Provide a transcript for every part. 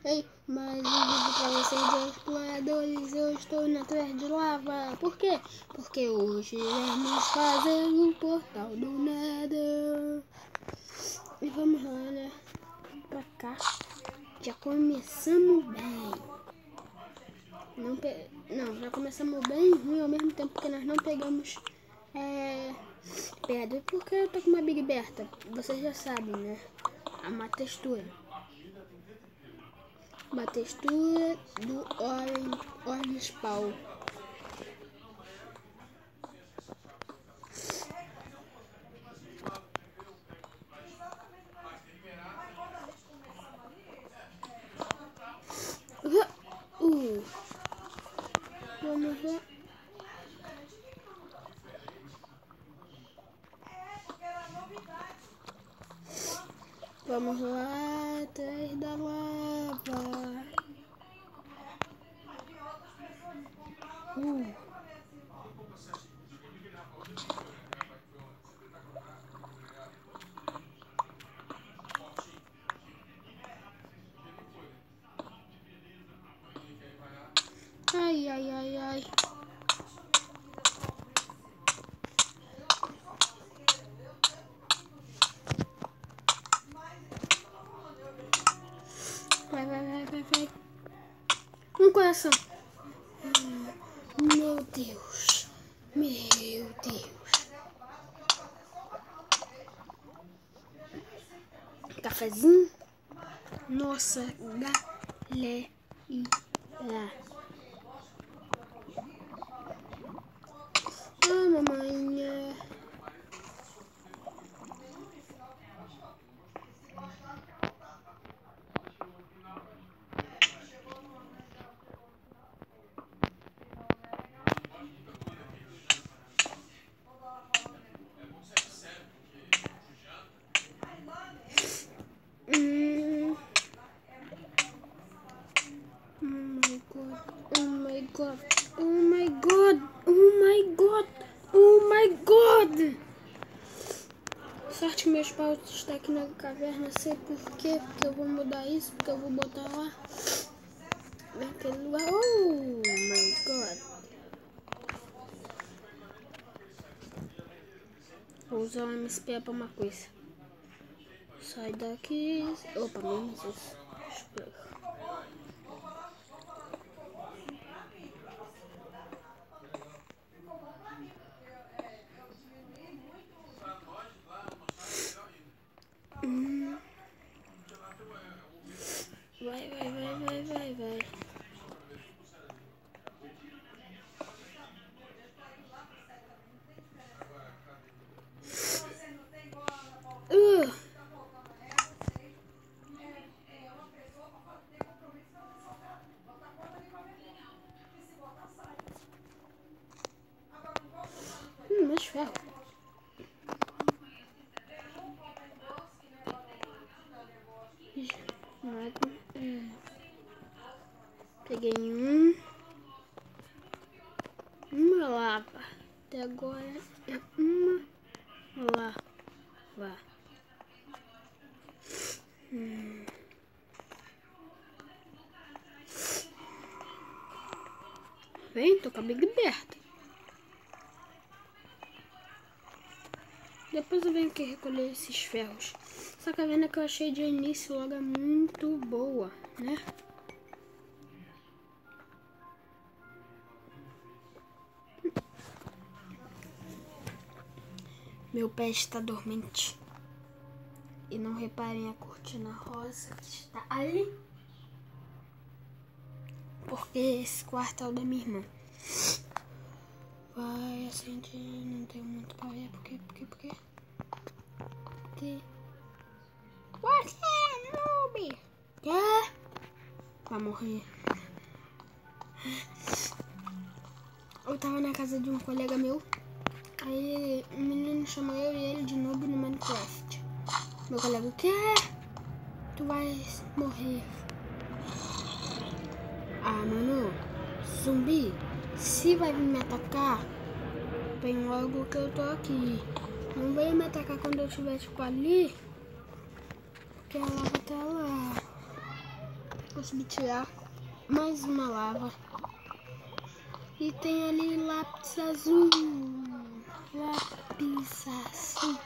Ei, mais um vídeo pra vocês de exploradores. Eu estou na terra de lava. Por quê? Porque hoje iremos fazer um portal do Nether. E vamos lá, né? Pra cá. Já começamos bem. Não, já começamos bem ruim ao mesmo tempo, porque nós não pegamos pedra. Porque eu tô com uma Big Berta. Vocês já sabem, né? Uma textura. Uma textura do Orange Spawn. Vamos lá. Vamos lá atrás da lava. Ai, ai, ai, ai. Vai. Um coração. Meu Deus. Meu Deus. Cafezinho. Nossa, galera. Ah, mamãe. Oh my god! Sorte que meus paus estão aqui na caverna, sei por quê, porque eu vou mudar isso, porque eu vou botar lá naquele lugar. Oh my god! Vou usar o MSP pra uma coisa. Sai daqui. Opa, menos isso. Explica. Vai. Mais ferro. Peguei uma lava. Até agora é uma lava. Vem, tô com a Big Berta. Depois eu venho aqui recolher esses ferros. Essa caverna que eu achei de início logo é muito boa, né? Meu pé está dormente. E não reparem a cortina rosa que está ali. Porque esse quarto é o da minha irmã. Vai acender, não tem muito pra ver. Por quê? Porque você é noob. Quê? Vai morrer. Eu tava na casa de um colega meu. Aí o menino chamou eu e ele de noob no Minecraft. Meu colega, o quê? Tu vai morrer. Ah, mano, zumbi, se vai vir me atacar, vem logo que eu tô aqui. Não venha me atacar quando eu estiver tipo ali, porque ela vai estar lá. consegui tirar mais uma lava. E tem ali lápis azul. Lápis azul.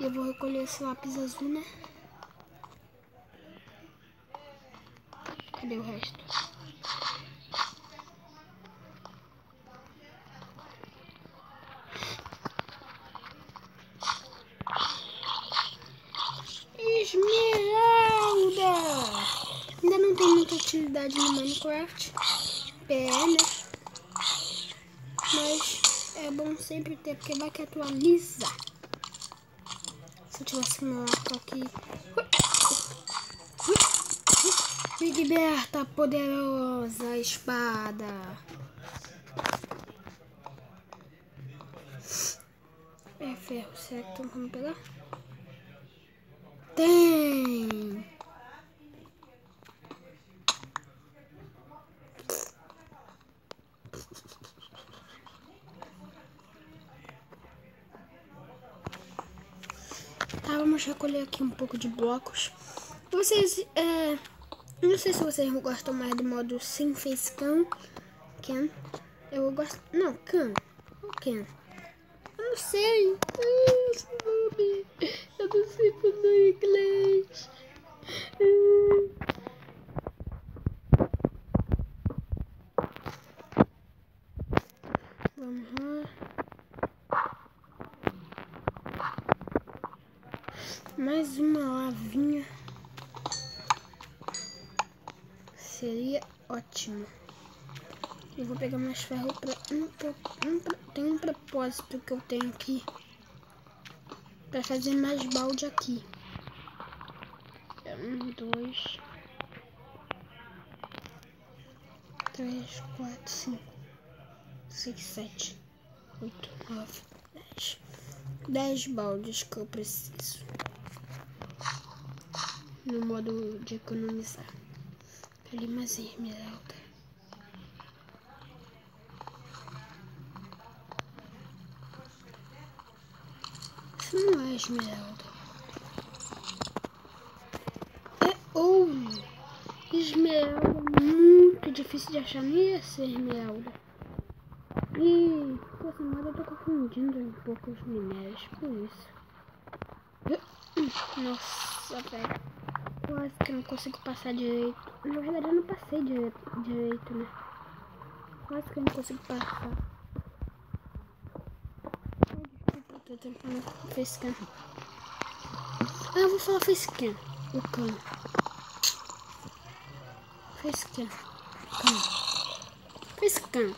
E eu vou recolher esse lápis azul, né? Cadê o resto? Esmeralda! Ainda não tem muita utilidade no Minecraft. PE, né? Mas é bom sempre ter, porque vai que atualiza. Se eu tivesse meu arco aqui. Big Berta, poderosa espada. É ferro, será que tem como pegar? Tem! Tá, vamos recolher aqui um pouco de blocos. Vocês, não sei se vocês gostam mais do modo sem facecam. Eu gosto, não, cam. Eu não sei. Eu não sei falar inglês. Vamos lá. Mais uma lavinha. Seria ótimo. Eu vou pegar mais ferro pra tem um propósito que eu tenho aqui. Pra fazer mais balde aqui. 1, 2, 3, 4, 5, 6, 7, 8, 9, 10. 10 baldes que eu preciso. No modo de economizar. Ali mais esmeralda. Isso não é esmeralda. É ouro. Esmeralda é muito difícil de achar. Nem essa esmeralda. E dessa moda eu tô confundindo um pouco os minérios. Por isso. Nossa, velho. Quase que eu não consigo passar direito. Na verdade eu não passei direito, né? Quase que eu não consigo passar. Desculpa, eu tô tentando facecam. Ah, eu vou falar facecam. O cano. Facecam. Cano. Facecam.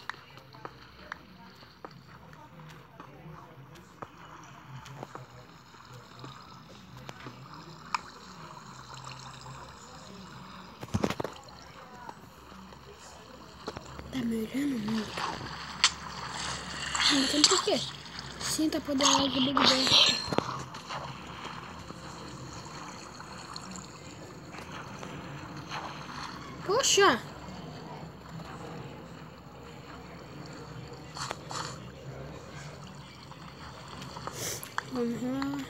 Tá melhorando muito. Não sei por quê. Sinta a poderosa Big Berta. Poxa! Vamos lá.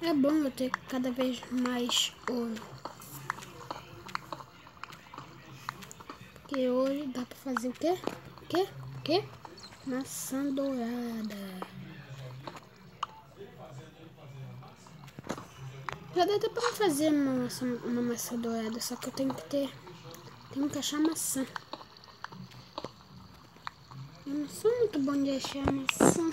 É bom eu ter cada vez mais ouro. Porque hoje dá pra fazer o quê? O quê? Maçã dourada. Já dá até pra fazer uma maçã dourada, só que eu tenho que achar maçã. Eu não sou muito bom de achar maçã.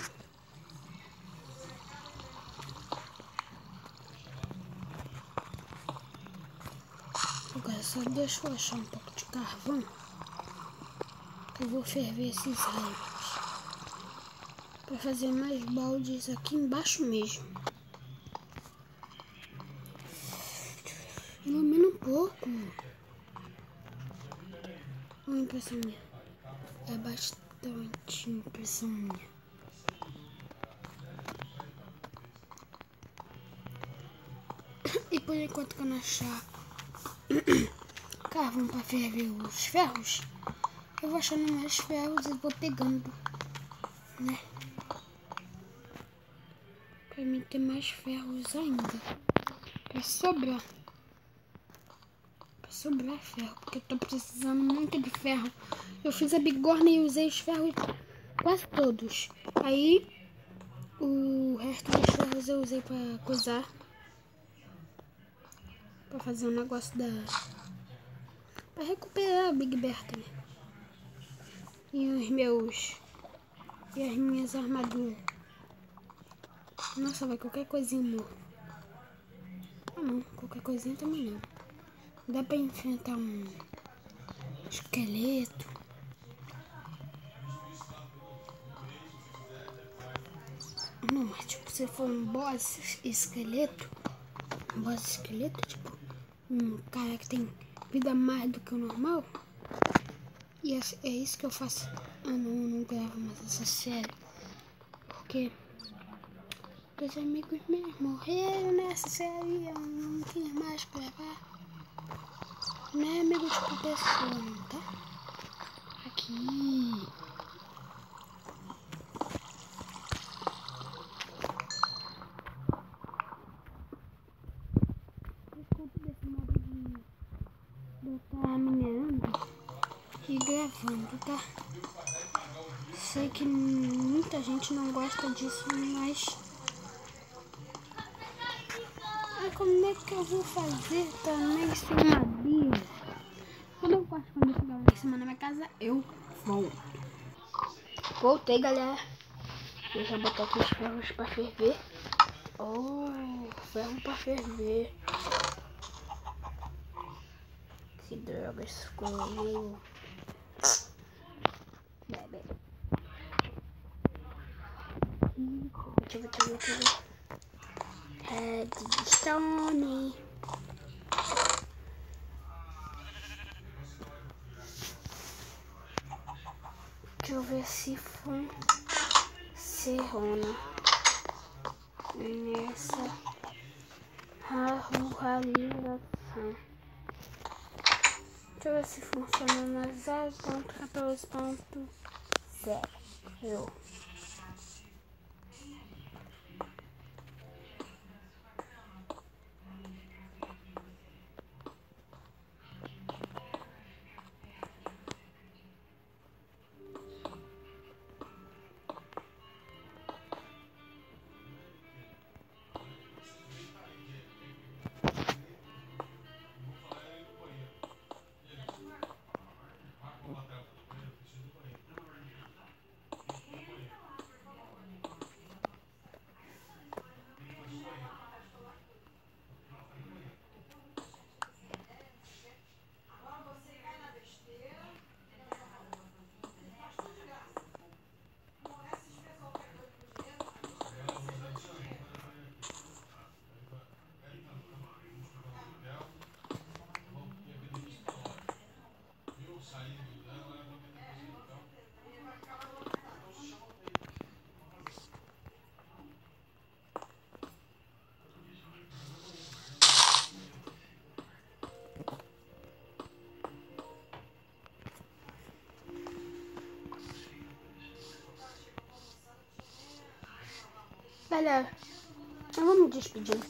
Agora só deixa eu achar um pouco de carvão. Eu vou ferver esses raios. Pra fazer mais baldes aqui embaixo mesmo. Ilumina um pouco. Uma impressão minha. É bastante impressão minha. E por enquanto que eu não achar carvão pra ferver os ferros, eu vou achando mais ferros e vou pegando, né? Pra mim ter mais ferros ainda. Pra sobrar. Pra sobrar ferro. Porque eu tô precisando muito de ferro. Eu fiz a bigorna e usei os ferros quase todos. Aí o resto dos ferros eu usei pra coisar. Pra fazer um negócio da... Pra recuperar a Big Berta, né? E os meus... E as minhas armaduras. Nossa, vai qualquer coisinha morro. Ah não, qualquer coisinha também não. Dá pra enfrentar um esqueleto. Não, mas tipo, se for um boss esqueleto, tipo, um cara que tem vida mais do que o normal. E é isso que eu faço. Ah não gravo mais essa série. Porque os amigos meus morreram nessa série. Eu não quis mais gravar. Não é amigo tipo pessoa, não, tá? Aqui. Desculpa desse modo de eu estar minerando e gravando, tá? Sei que muita gente não gosta disso, mas... como é que eu vou fazer também sem madeira? Quando eu chegar lá em cima na minha casa, eu vou. Voltei, galera. Eu já botei aqui os ferros pra ferver. Oh, ferro pra ferver. Que droga, isso ficou meio... Deixa eu ver. Redstone. Deixa eu ver se funciona nessa realização. Deixa eu ver se funciona na 0.14.0. Galera, eu vou me despedindo.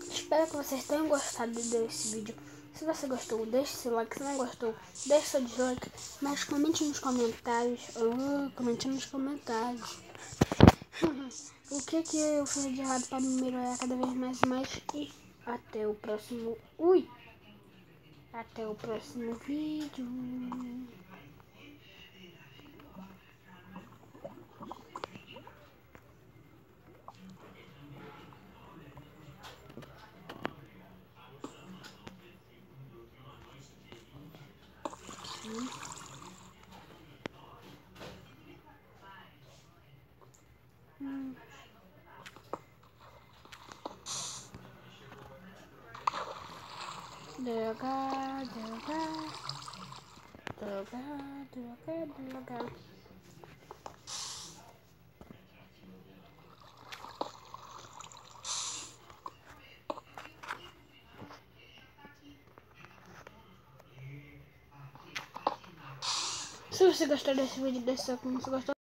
Espero que vocês tenham gostado desse vídeo. Se você gostou, deixe seu like. Se não gostou, deixe seu dislike. Mas comente nos comentários. Comente nos comentários. O que eu fiz de errado para me melhorar cada vez mais e mais. E até o próximo... Até o próximo vídeo. Droga. Se você gostou desse vídeo, deixa seu like. Se você gostou,